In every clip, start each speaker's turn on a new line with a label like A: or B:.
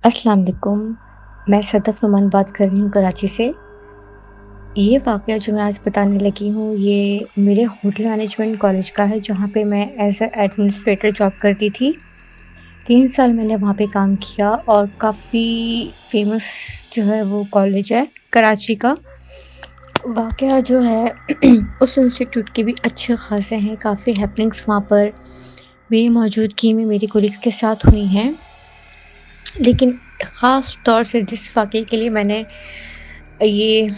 A: السلام علیکم، میں صدف نعمان بات کر رہی ہوں کراچی سے۔ یہ واقعہ جو میں آج بتانے لگی ہوں یہ میرے ہوٹل مینجمنٹ کالج کا ہے، جہاں پہ میں ایز اے ایڈمنسٹریٹر جاب کرتی تھی۔ 3 سال میں نے وہاں پہ کام کیا اور کافی فیمس جو ہے وہ کالج ہے کراچی کا۔ واقعہ جو ہے اس انسٹیٹیوٹ کے بھی اچھے خاصے ہیں، کافی ہیپننگس وہاں پر میری موجودگی میں میری کولیگس کے ساتھ ہوئی ہیں، لیکن خاص طور سے جس واقعے کے لیے میں نے یہ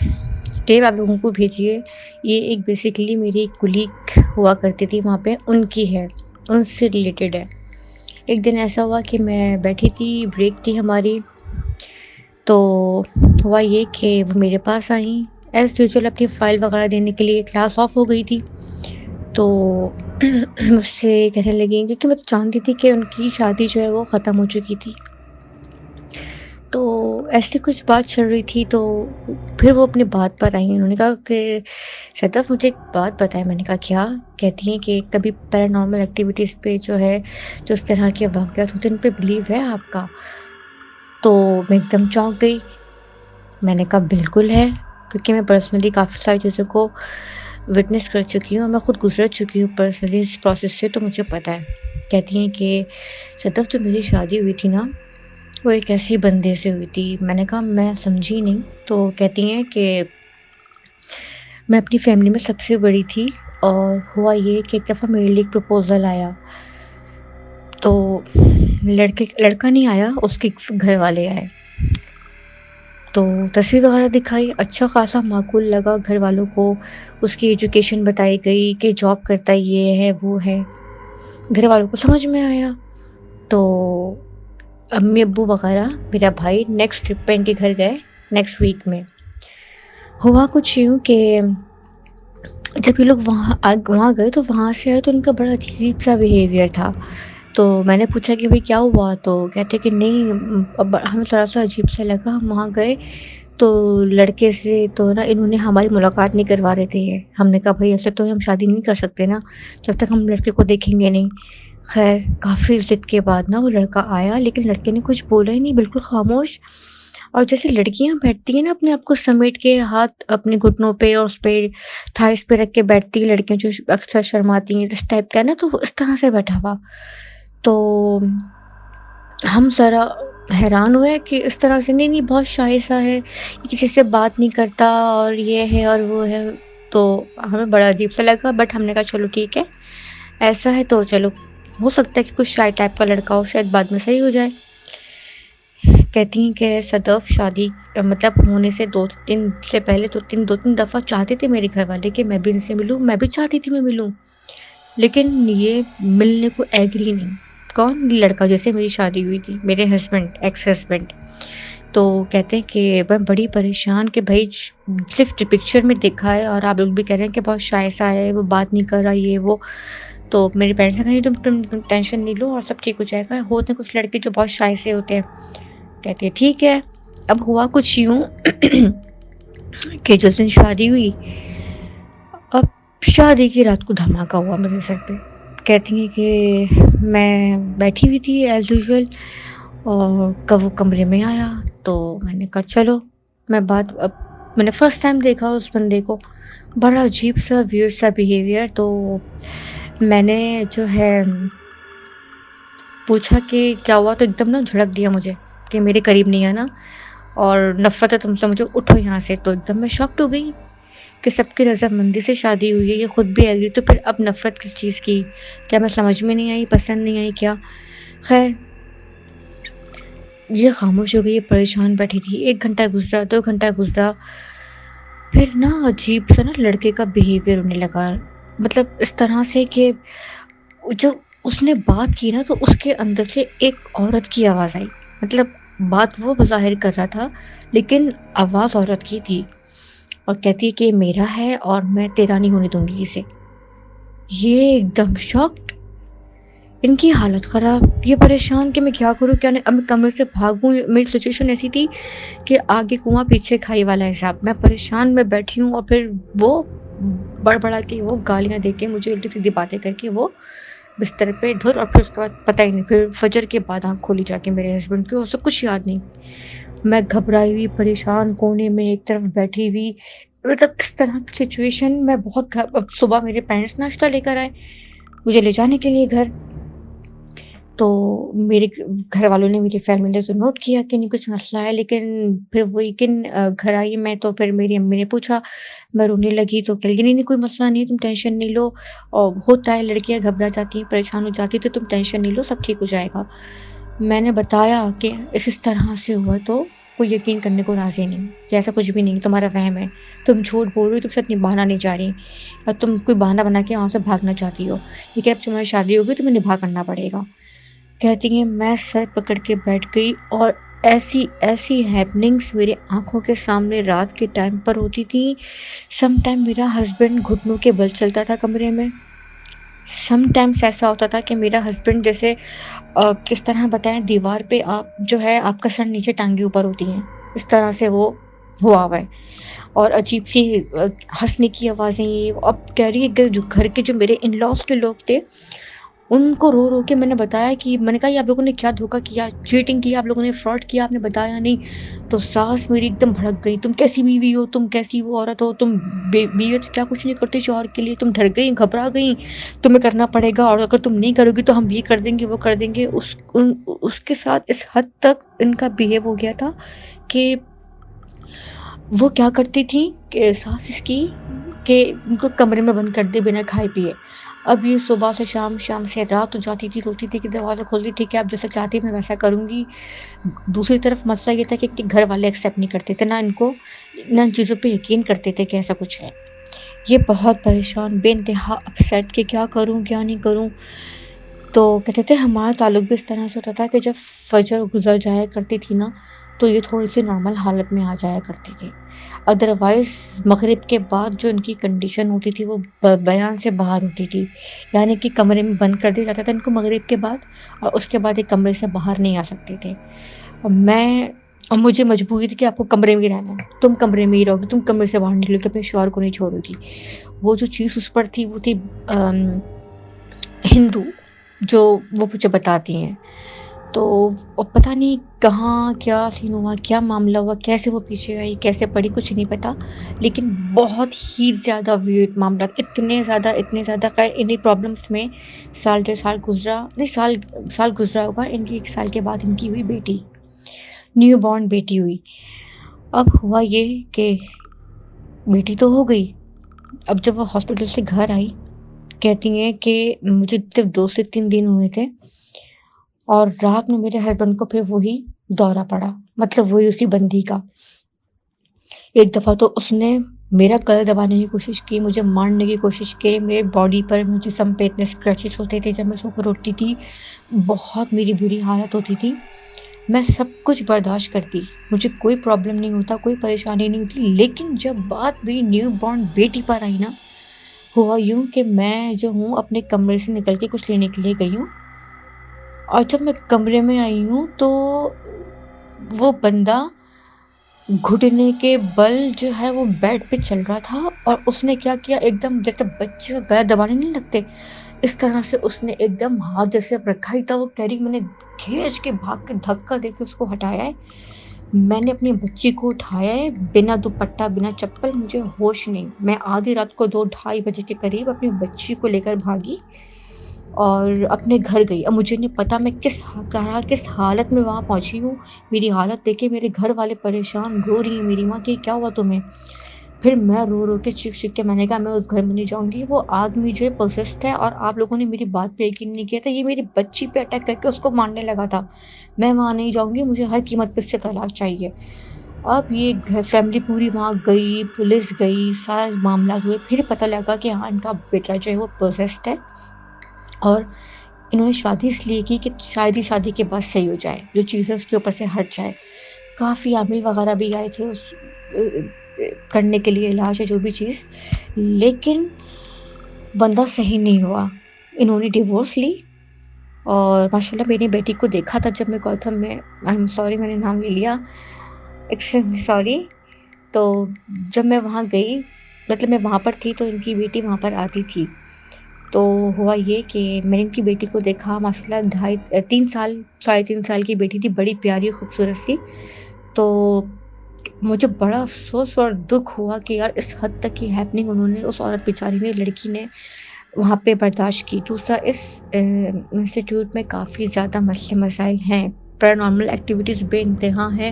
A: ٹیپ آپ لوگوں کو بھیجی ہے، یہ ایک بیسیکلی میری ایک کولیگ ہوا کرتی تھی وہاں پہ، ان کی ہے، ان سے ریلیٹڈ ہے۔ ایک دن ایسا ہوا کہ میں بیٹھی تھی، بریک تھی ہماری، تو ہوا یہ کہ وہ میرے پاس آئیں ایز یوزول اپنی فائل وغیرہ دینے کے لیے۔ کلاس آف ہو گئی تھی تو مجھ سے کہنے لگیں، کیونکہ میں جانتی تھی کہ ان کی شادی جو ہے وہ ختم ہو چکی تھی، تو ایسی کچھ بات چل رہی تھی، تو پھر وہ اپنی بات پر آئیں۔ انہوں نے کہا کہ صدف مجھے ایک بات بتائے۔ میں نے کہا کیا؟ کہتی ہیں کہ کبھی پیرانارمل ایکٹیویٹیز پہ جو ہے، جو اس طرح کے واقعات ہوتے ہیں ان پہ بلیو ہے آپ کا؟ تو میں ایک دم چونک گئی۔ میں نے کہا بالکل ہے، کیونکہ میں پرسنلی کافی ساری چیزوں کو وٹنس کر چکی ہوں اور میں خود گزر چکی ہوں پرسنلی اس پروسیس سے، تو مجھے پتہ ہے۔ کہتی ہیں کہ صدف جو میری شادی ہوئی تھی نا، وہ ایک ایسی بندے سے ہوئی تھی۔ میں نے کہا میں سمجھی نہیں۔ تو کہتی ہیں کہ میں اپنی فیملی میں سب سے بڑی تھی، اور ہوا یہ کہ ایک دفعہ میرے لیے ایک پرپوزل آیا، تو لڑکا نہیں آیا، اس کے گھر والے آئے، تو تصویر وغیرہ دکھائی، اچھا خاصا معقول لگا گھر والوں کو، اس کی ایجوکیشن بتائی گئی کہ جاب کرتا ہے، یہ ہے وہ ہے، گھر والوں کو سمجھ میں آیا۔ تو امی ابو وغیرہ، میرا بھائی نیکسٹ ٹرپ پہ ان کے گھر گئے نیکسٹ ویک میں۔ ہوا کچھ یوں کہ جب یہ لوگ وہاں گئے تو وہاں سے آئے تو ان کا بڑا عجیب سا بیہیویئر تھا۔ تو میں نے پوچھا کہ بھئی کیا ہوا؟ تو کہتے کہ نہیں، ہمیں تھوڑا سا عجیب سا لگا، ہم وہاں گئے تو لڑکے سے تو نا انہوں نے ہماری ملاقات نہیں کروا رہے تھے یہ۔ ہم نے کہا بھائی ایسے تو ہم شادی نہیں کر سکتے نا جب تک ہم لڑکے کو دیکھیں گے نہیں۔ خیر کافی ضد کے بعد نا وہ لڑکا آیا، لیکن لڑکے نے کچھ بولا ہی نہیں، بالکل خاموش۔ اور جیسے لڑکیاں بیٹھتی ہیں نا اپنے آپ کو سمیٹ کے، ہاتھ اپنے گھٹنوں پہ اور اس پہ تھائس پہ رکھ کے بیٹھتی ہیں لڑکیاں جو اکثر شرماتی ہیں، اس ٹائپ کا نا، تو وہ اس طرح سے بیٹھا ہوا۔ تو ہم ذرا حیران ہوئے کہ اس طرح سے نہیں بہت شائع سا ہے، یہ کسی سے بات نہیں کرتا اور یہ ہے اور وہ ہے، تو ہمیں بڑا عجیب سا لگا، بٹ ہم نے کہا چلو ٹھیک ہے، ایسا ہے تو چلو، ہو سکتا ہے کہ کچھ شائع ٹائپ کا لڑکا ہو، شاید بعد میں صحیح ہو جائے۔ کہتی ہیں کہ صدف شادی مطلب ہونے سے 2 دن سے پہلے دو تین دفعہ چاہتے تھے میرے گھر والے کہ میں بھی ان سے ملوں، میں بھی چاہتی تھی میں ملوں، لیکن یہ ملنے کو ایگری نہیں۔ کون؟ لڑکا جیسے میری شادی ہوئی تھی، میرے ہسبینڈ، ایکس ہسبینڈ۔ تو کہتے ہیں کہ میں بڑی پریشان کہ بھائی صرف پکچر میں دیکھا ہے اور آپ لوگ بھی کہہ رہے ہیں کہ بہت شائع سا ہے، وہ بات نہیں کر رہا، یہ وہ۔ تو میرے پیرنٹس نے کہا تم ٹینشن نہیں لو اور سب ٹھیک ہو جائے گا، ہوتے ہیں کچھ لڑکے جو بہت شائع سے ہوتے ہیں۔ کہتے ہیں ٹھیک ہے۔ اب ہوا کچھ یوں کہ جس دن شادی ہوئی، اب شادی کی رات کو دھماکہ ہوا میرے سر پہ۔ کہتی ہیں کہ میں بیٹھی ہوئی تھی ایز یوزول، اور کب وہ کمرے میں آیا تو میں نے کہا چلو اب میں نے فرسٹ ٹائم دیکھا اس بندے کو، بڑا عجیب سا ویئرڈ سا بیہیویئر۔ تو میں نے جو ہے پوچھا کہ کیا ہوا، تو ایک دم نا جھڑک دیا مجھے کہ میرے قریب نہیں آنا اور نفرت ہے تم سے، مجھے اٹھو یہاں سے۔ تو ایک دم میں شاکڈ ہو گئی کہ سب کی رضامندی سے شادی ہوئی ہے، یہ خود بھی ایگری، تو پھر اب نفرت کس چیز کی؟ کیا میں سمجھ میں نہیں آئی، پسند نہیں آئی کیا؟ خیر یہ خاموش ہو گئی، یہ پریشان بیٹھی تھی۔ 1 گھنٹہ گزرا، 2 گھنٹہ گزرا، پھر نا عجیب سا نا لڑکے کا بیہیویئر ہونے لگا، مطلب اس طرح سے کہ جو اس نے بات کی نا تو اس کے اندر سے ایک عورت کی آواز آئی، مطلب بات وہ بظاہر کر رہا تھا لیکن آواز عورت کی تھی، اور کہتی ہے کہ میرا ہے اور میں تیرا نہیں ہونے دوں گی اسے۔ یہ ایک دم شاکڈ، ان کی حالت خراب، یہ پریشان کہ میں کیا کروں کیا نہیں، اب میں کمرے سے بھاگوں۔ میری سچویشن ایسی تھی کہ آگے کنواں پیچھے کھائی والا حساب، میں پریشان میں بیٹھی ہوں، اور پھر وہ بڑبڑا کے وہ گالیاں دے کے مجھے الٹی سیدھی باتیں کر کے وہ بستر پہ دھر، اور پھر اس کے بعد پتہ ہی نہیں، پھر فجر کے بعد آنکھ کھولی جا کے میرے ہسبینڈ کی، اور اسے کچھ یاد نہیں۔ میں گھبرائی ہوئی پریشان کونے میں ایک طرف بیٹھی ہوئی، مطلب اس طرح کی سچویشن میں بہت اب صبح میرے پیرنٹس ناشتہ لے کر آئے مجھے لے جانے کے لیے گھر۔ تو میرے گھر والوں نے، میری فیملی نے تو نوٹ کیا کہ نہیں کچھ مسئلہ ہے، لیکن پھر ویکینڈ گھر آئی میں تو پھر میری امی نے پوچھا، میں رونے لگی تو کہہ لگی نہیں نہیں کوئی مسئلہ نہیں، تم ٹینشن نہیں لو، اور ہوتا ہے لڑکیاں گھبرا جاتی ہیں پریشان ہو جاتی ہیں، تو تم ٹینشن نہیں لو، سب ٹھیک ہو جائے گا۔ میں نے بتایا کہ اس طرح سے ہوا تو کوئی یقین کرنے کو راضی نہیں کہ ایسا کچھ بھی نہیں، تمہارا وہم ہے، تم جھوٹ بول رہی ہو، تم سے اتنی بہانا نہیں جا رہی، اور تم کوئی بہانہ بنا کے وہاں سے بھاگنا چاہتی ہو، لیکن اب تمہاری شادی ہوگی تمہیں نبھا کرنا پڑے گا۔ کہتی ہیں میں سر پکڑ کے بیٹھ گئی، اور ایسی ایسی ہیپننگس میرے آنکھوں کے سامنے رات کے ٹائم پر ہوتی تھیں۔ سم ٹائم میرا ہسبینڈ گھٹنوں کے بل چلتا تھا کمرے میں، سم ٹائمس ایسا ہوتا تھا کہ میرا ہسبینڈ جیسے کس طرح بتائیں، دیوار پہ آپ جو ہے آپ کا سر نیچے ٹانگیں اوپر ہوتی ہیں، اس طرح سے وہ ہوا ہوا ہے، اور عجیب سی ہنسنے کی آوازیں۔ اب کہہ رہی ہے کہ جو گھر کے جو میرے ان لاس کے لوگ تھے، ان کو رو رو کے میں نے بتایا کہ میں نے کہا یہ آپ لوگوں نے کیا دھوکہ کیا، چیٹنگ کیا، آپ لوگوں نے فراڈ کیا، آپ نے بتایا نہیں۔ تو ساس میری ایک دم بھڑک گئی، تم کیسی بیوی ہو، تم کیسی وہ عورت ہو، تم بیوی تو کیا کچھ نہیں کرتے شوہر کے لیے، تم ڈر گئی، گھبرا گئی، تمہیں کرنا پڑے گا، اور اگر تم نہیں کرو گی تو ہم یہ کر دیں گے وہ کر دیں گے۔ اس کے ساتھ اس حد تک ان کا بہیو ہو گیا تھا کہ وہ کیا کرتی تھی کہ ساس اس کی کہ ان کو کمرے میں بند کر دے بنا کھائے پیے۔ اب یہ صبح سے شام، شام سے رات ہو جاتی تھی، روتی تھی کہ دروازہ کھول دی، ٹھیک ہے آپ جیسا چاہتی میں ویسا کروں گی۔ دوسری طرف مسئلہ یہ تھا کہ گھر والے ایکسیپٹ نہیں کرتے تھے، نہ ان کو نہ ان چیزوں پہ یقین کرتے تھے کہ ایسا کچھ ہے۔ یہ بہت پریشان، بے انتہا اپسیٹ کہ کیا کروں کیا نہیں کروں۔ تو کہتے تھے ہمارا تعلق بھی اس طرح سے ہوتا تھا کہ جب فجر گزر جایا کرتی تھی نا تو یہ تھوڑی سی نارمل حالت میں آ جایا کرتی تھی، ادروائز مغرب کے بعد جو ان کی کنڈیشن ہوتی تھی وہ بیان سے باہر ہوتی تھی، یعنی کہ کمرے میں بند کر دیا جاتا تھا ان کو مغرب کے بعد، اور اس کے بعد ایک کمرے سے باہر نہیں آ سکتے تھے۔ اور مجھے مجبوری تھی کہ آپ کو کمرے میں ہی رہنا ہے، تم کمرے میں ہی رہو گی، تم کمرے سے باہر نکلو گے، اپنے شوہر کو نہیں چھوڑو گی۔ وہ جو چیز اس پر تھی وہ تھی ہندو، جو وہ مجھے بتاتی ہیں۔ تو پتہ نہیں کہاں کیا سین ہوا، کیا معاملہ ہوا، کیسے وہ پیچھے آئی، کیسے پڑی، کچھ نہیں پتا، لیکن بہت ہی زیادہ ویئرڈ معاملہ، اتنے زیادہ خیر انہیں پرابلمس میں سال 1.5 سال گزرا، نہیں سال گزرا ہوگا، ان کی 1 سال کے بعد ان کی ہوئی بیٹی، نیو بورن بیٹی ہوئی۔ اب ہوا یہ کہ بیٹی تو ہو گئی، اب جب وہ ہاسپٹل سے گھر آئی کہتی ہیں کہ مجھے صرف 2 سے 3 دن ہوئے تھے، اور رات میں میرے ہسبینڈ کو پھر وہی دورہ پڑا، مطلب وہی اسی بندی کا۔ ایک دفعہ تو اس نے میرا گلا دبانے کی کوشش کی، مجھے مارنے کی کوشش کی، میرے باڈی پر مجھے جسم پہ اتنے اسکریچز ہوتے تھے جب میں سو کر اٹھتی تھی، بہت میری بری حالت ہوتی تھی۔ میں سب کچھ برداشت کرتی، مجھے کوئی پرابلم نہیں ہوتا، کوئی پریشانی نہیں ہوتی، لیکن جب بات میری نیو بورن بیٹی پر آئی نا، ہوا یوں کہ میں جو ہوں اپنے کمرے سے نکل کے کچھ لینے کے لیے گئی ہوں، اور جب میں کمرے میں آئی ہوں تو وہ بندہ گھٹنے کے بل جو ہے وہ بیڈ پہ چل رہا تھا، اور اس نے کیا کیا، ایک دم جیسے بچے کا گلا دبانے نہیں لگتے اس طرح سے اس نے ایک دم ہاتھ جیسے رکھا ہی تھا، وہ کہہ رہی میں نے کھینچ کے بھاگ کے دھکا دے کے اس کو ہٹایا ہے، میں نے اپنی بچی کو اٹھایا ہے بنا دوپٹہ بنا چپل، مجھے ہوش نہیں، میں آدھی رات کو 2-2:30 بجے کے قریب اپنی بچی کو لے کر بھاگی اور اپنے گھر گئی۔ اب مجھے نہیں پتا میں کس حالت میں وہاں پہنچی ہوں، میری حالت دیکھے میرے گھر والے پریشان، رو رہی ہیں میری ماں کہ کیا ہوا تمہیں۔ پھر میں رو رو کے چیخ چیخ کے میں نے کہا میں اس گھر میں نہیں جاؤں گی، وہ آدمی جو ہے پوسیسڈ ہے، اور آپ لوگوں نے میری بات پہ یقین نہیں کیا تھا، یہ میری بچی پہ اٹیک کر کے اس کو مارنے لگا تھا، میں وہاں نہیں جاؤں گی، مجھے ہر قیمت پہ اس سے طلاق چاہیے۔ اب یہ فیملی پوری وہاں گئی، پولیس گئی، سارا معاملات ہوئے، پھر پتہ لگا کہ ہاں ان کا بیٹا جو ہے وہ پوسیسڈ ہے، اور انہوں نے شادی اس لیے کی کہ شاید ہی شادی کے بعد صحیح ہو جائے، جو چیزیں اس کے اوپر سے ہٹ جائے۔ کافی عامل وغیرہ بھی آئے تھے اس کرنے کے لیے علاج ہے جو بھی چیز، لیکن بندہ صحیح نہیں ہوا، انہوں نے ڈیورس لی، اور ماشاءاللہ میری بیٹی کو دیکھا تھا جب میں گوتم میں، آئی ایم سوری میں نے نام لے لیا، ایکسٹریملی سوری۔ تو جب میں وہاں گئی، مطلب میں وہاں پر تھی تو ان کی بیٹی وہاں پر آتی تھی، تو ہوا یہ کہ میں نے ان کی بیٹی کو دیکھا، ماشاءاللہ 3 سال، ساڑھے 3 سال کی بیٹی تھی، بڑی پیاری خوبصورت سی۔ تو مجھے بڑا افسوس اور دکھ ہوا کہ یار اس حد تک کی ہیپننگ انہوں نے، اس عورت بیچاری نے، لڑکی نے وہاں پہ برداشت کی۔ دوسرا، اس انسٹیٹیوٹ میں کافی زیادہ مسئلے مسائل ہیں، پیرانارمل ایکٹیویٹیز بے انتہا ہیں،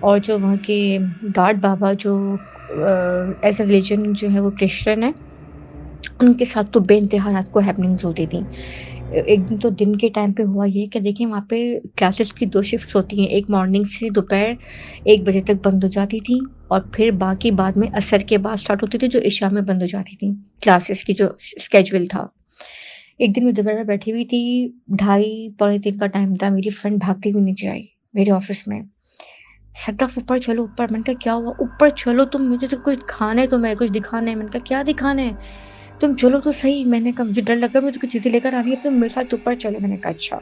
A: اور جو وہاں کے گارڈ بابا جو ایز اے ریلیجن جو ہے وہ کرسچن ہے، ان کے ساتھ تو بے انتہا رات کو ہیپننگز ہوتی تھیں۔ ایک دن تو دن کے ٹائم پہ ہوا یہ کہ دیکھیں وہاں پہ کلاسز کی 2 شفٹس ہوتی ہیں، ایک مارننگ سے دوپہر 1 بجے تک بند ہو جاتی تھیں، اور پھر باقی بعد میں عصر کے بعد اسٹارٹ ہوتی تھی، جو عشاء میں بند ہو جاتی تھیں کلاسز کی جو اسکیجول تھا۔ ایک دن میں دوپہر میں بیٹھی ہوئی تھی، 2:30 پونے 3 کا ٹائم تھا، میری فرینڈ بھاگتی ہوئی نیچے آئی میرے آفس میں، صدف اوپر چلو اوپر۔ میں نے کہا کیا ہوا؟ اوپر چلو تم، مجھے تو کچھ دکھانا ہے تمہیں، کچھ دکھانا ہے۔ میں نے کہا کیا دکھانا ہے؟ تم چلو تو صحیح۔ میں نے کہا مجھے ڈر لگا، مجھے کچھ چیزیں لے کر آنی ہے، تم میرے ساتھ اوپر چلو۔ میں نے کہا اچھا۔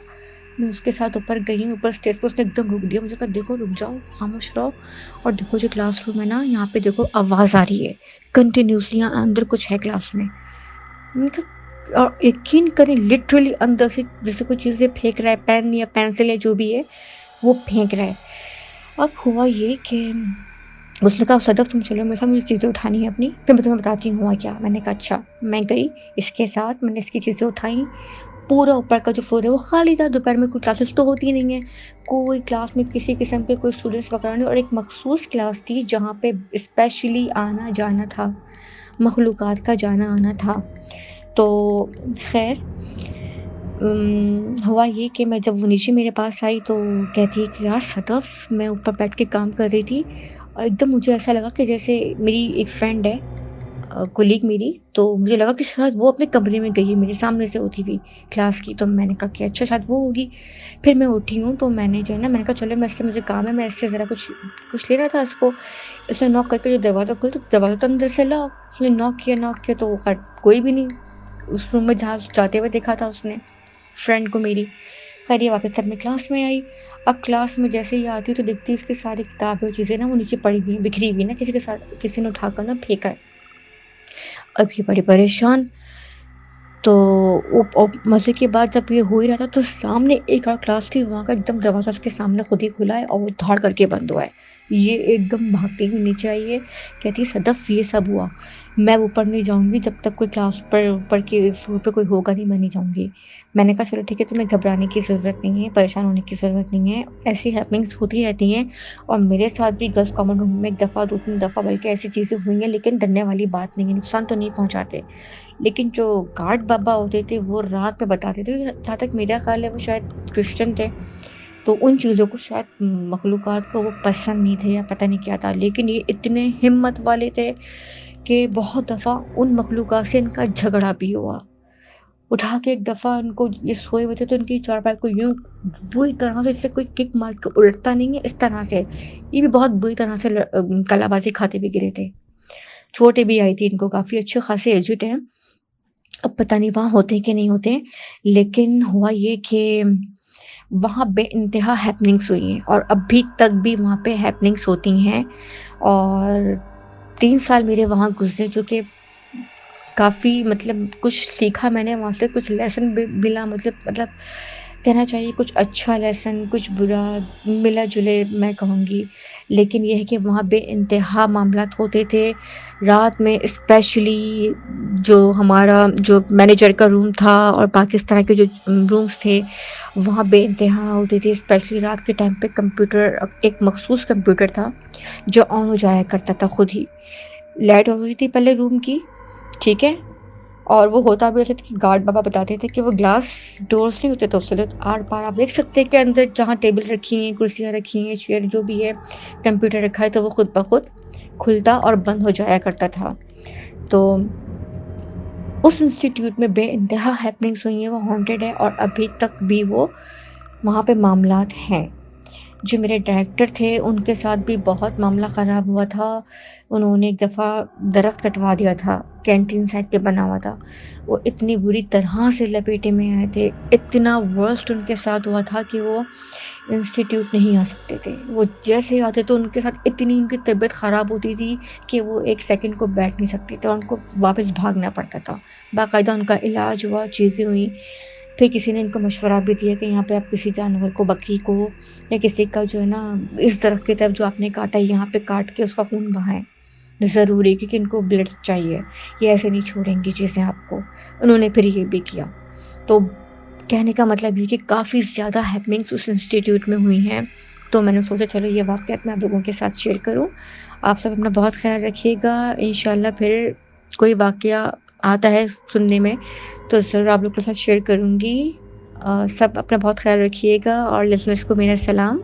A: میں اس کے ساتھ اوپر گئی، اوپر اسٹیج پہ اس نے ایک دم روک دیا، مجھے کہا دیکھو رک جاؤ، خاموش رہو، اور دیکھو جو کلاس روم ہے نا، یہاں پہ دیکھو آواز آ رہی ہے کنٹینیوسلی، یہاں اندر کچھ ہے کلاس میں۔ میں نے کہا، اور یقین کریں لٹرلی اندر سے جیسے کوئی چیزیں پھینک رہا ہے، پین یا پینسل یا جو بھی ہے وہ پھینک رہا ہے۔ اب ہوا یہ کہ اس نے کہا صدف تم چلو میرے ساتھ، مجھے چیزیں اٹھانی ہے اپنی، پھر میں تمہیں بتاتی ہوں ہوا کیا۔ میں نے کہا اچھا۔ میں گئی اس کے ساتھ، میں نے اس کی چیزیں اٹھائیں۔ پورا اوپر کا جو فلور ہے وہ خالی تھا، دوپہر میں کوئی کلاسز تو ہوتی نہیں ہیں، کوئی کلاس میں کسی قسم کے کوئی اسٹوڈنٹس وغیرہ نہیں، اور ایک مخصوص کلاس تھی جہاں پہ اسپیشلی آنا جانا تھا، مخلوقات کا جانا آنا تھا۔ تو خیر ہوا یہ کہ میں جب وہ نیچے میرے پاس آئی تو کہتی ہے کہ یار صدف، میں اوپر بیٹھ کے کام کر رہی تھی، اور ایک دم مجھے ایسا لگا کہ جیسے میری ایک فرینڈ ہے، کولیگ میری، تو مجھے لگا کہ شاید وہ اپنے کمرے میں گئی ہے، میرے سامنے سے ہوتی ہوئی کلاس کی۔ تو میں نے کہا کہ اچھا شاید وہ ہوگی۔ پھر میں اٹھی ہوں تو میں نے جو ہے نا، میں نے کہا چلو میں اس سے، مجھے کام ہے، میں اس سے ذرا کچھ لینا تھا اس کو۔ اس نے ناک کر کے جو دروازہ کھولا تو دروازہ تو اندر سے لاک، اس نے ناک کیا تو خیر کوئی بھی نہیں اس روم میں جہاں جاتے ہوئے دیکھا تھا اس نے فرینڈ کو میری۔ خیر یہ واپس اپنے کلاس میں آئی۔ اب کلاس میں جیسے ہی آتی تو دیکھتی اس کی ساری کتابیں اور چیزیں نا وہ نیچے پڑی ہوئی ہیں، بکھری ہوئی نا، کسی کے ساتھ کسی نے اٹھا کر نا پھینکا ہے۔ اب یہ بڑے پریشان، تو مزے کی بات جب یہ ہو ہی رہا تھا تو سامنے ایک اور کلاس تھی، وہاں کا ایک دم دروازہ اس کے سامنے خود ہی کھلا ہے اور وہ دھاڑ کر کے بند ہوا ہے۔ یہ ایک دم بھاگتی ہوئی نیچے آئی ہے، کہتی صدف یہ سب ہوا، میں اوپر نہیں جاؤں گی جب تک کوئی کلاس پر اوپر کے فلور پہ کوئی ہوگا نہیں، میں نہیں جاؤں گی۔ میں نے کہا چلو ٹھیک ہے، تمہیں گھبرانے کی ضرورت نہیں ہے، پریشان ہونے کی ضرورت نہیں ہے، ایسی ہیپننگس ہوتی رہتی ہیں، اور میرے ساتھ بھی گرلس کامن روم میں ایک دفعہ 2-3 دفعہ بلکہ ایسی چیزیں ہوئی ہیں، لیکن ڈرنے والی بات نہیں ہے، نقصان تو نہیں پہنچاتے۔ لیکن جو گارڈ بابا ہوتے تھے وہ رات میں بتاتے تھے، جہاں تک میرا خیال ہے وہ شاید کرسچن تھے، تو ان چیزوں کو شاید مخلوقات کو وہ پسند نہیں تھے یا پتہ نہیں کیا تھا، لیکن یہ اتنے ہمت والے تھے کہ بہت دفعہ ان مخلوقات سے ان کا جھگڑا بھی ہوا۔ اٹھا کے ایک دفعہ ان کو، یہ سوئے ہوئے تھے تو ان کی چارپائی کو یوں بری طرح سے، جیسے کوئی کک مار کے الٹتا نہیں ہے اس طرح سے، یہ بھی بہت بری طرح سے کلا بازی کھاتے بھی گرے تھے۔ چھوٹے بھی آئی تھی، ان کو کافی اچھے خاصے ایجٹ ہیں، اب پتہ نہیں وہاں ہوتے کہ نہیں ہوتے، لیکن ہوا یہ کہ وہاں بے انتہا ہیپننگس ہوئی ہیں، اور ابھی تک بھی وہاں پہ ہیپننگس ہوتی ہیں، اور 3 سال میرے وہاں گزرے جو کہ کافی مطلب کچھ سیکھا میں نے وہاں سے، کچھ لیسن بھی ملا، مطلب کہنا چاہیے کچھ اچھا لیسن، کچھ برا، ملا جلے میں کہوں گی، لیکن یہ ہے کہ وہاں بے انتہا معاملات ہوتے تھے رات میں، اسپیشلی جو ہمارا جو مینیجر کا روم تھا اور باقی اس طرح کے جو رومز تھے وہاں بے انتہا ہوتے تھے، اسپیشلی رات کے ٹائم پہ کمپیوٹر، ایک مخصوص کمپیوٹر تھا جو آن ہو جایا کرتا تھا خود ہی، لائٹ ہوتی تھی پہلے روم کی، ٹھیک ہے، اور وہ ہوتا بھی ایسا تھا کہ گارڈ بابا بتاتے تھے کہ وہ گلاس ڈورس نہیں ہوتے تو اس سے آر پار آپ دیکھ سکتے ہیں کہ اندر جہاں ٹیبل رکھی ہیں، کرسیاں رکھی ہیں، چیئر جو بھی ہے، کمپیوٹر رکھا ہے، تو وہ خود بخود کھلتا اور بند ہو جایا کرتا تھا۔ تو اس انسٹیٹیوٹ میں بے انتہا ہیپننگس ہوئی ہیں، وہ ہانٹیڈ ہے، اور ابھی تک بھی وہ وہاں پہ معاملات ہیں۔ جو میرے ڈائریکٹر تھے ان کے ساتھ بھی بہت معاملہ خراب ہوا تھا۔ انہوں نے ایک دفعہ درخت کٹوا دیا تھا، کینٹین سائڈ پہ بنا ہوا تھا۔ وہ اتنی بری طرح سے لپیٹے میں آئے تھے، اتنا ورسٹ ان کے ساتھ ہوا تھا کہ وہ انسٹیٹیوٹ نہیں آ سکتے تھے۔ وہ جیسے ہی آتے تو ان کے ساتھ اتنی ان کی طبیعت خراب ہوتی تھی کہ وہ ایک سیکنڈ کو بیٹھ نہیں سکتے تھے اور ان کو واپس بھاگنا پڑتا تھا۔ باقاعدہ ان کا علاج ہوا، چیزیں ہوئیں۔ پھر کسی نے ان کو مشورہ بھی دیا کہ یہاں پہ آپ کسی جانور کو، بکری کو یا کسی کا جو ہے نا اس درخت کی طرف جو آپ نے کاٹا ہے یہاں پہ کاٹ کے اس کا خون بہائیں، ضروری کیونکہ ان کو بلڈ چاہیے، یہ ایسے نہیں چھوڑیں گی چیزیں آپ کو۔ انہوں نے پھر یہ بھی کیا۔ تو کہنے کا مطلب یہ کہ کافی زیادہ ہیپننگس اس انسٹیٹیوٹ میں ہوئی ہیں، تو میں نے سوچا چلو یہ واقعات میں آپ لوگوں کے ساتھ شیئر کروں۔ آپ سب اپنا بہت خیال رکھیے گا، انشاءاللہ پھر کوئی واقعہ آتا ہے سننے میں تو ضرور آپ لوگ کے ساتھ شیئر کروں گی۔ سب اپنا بہت خیال رکھیے گا اور لسنرس کو میرا سلام۔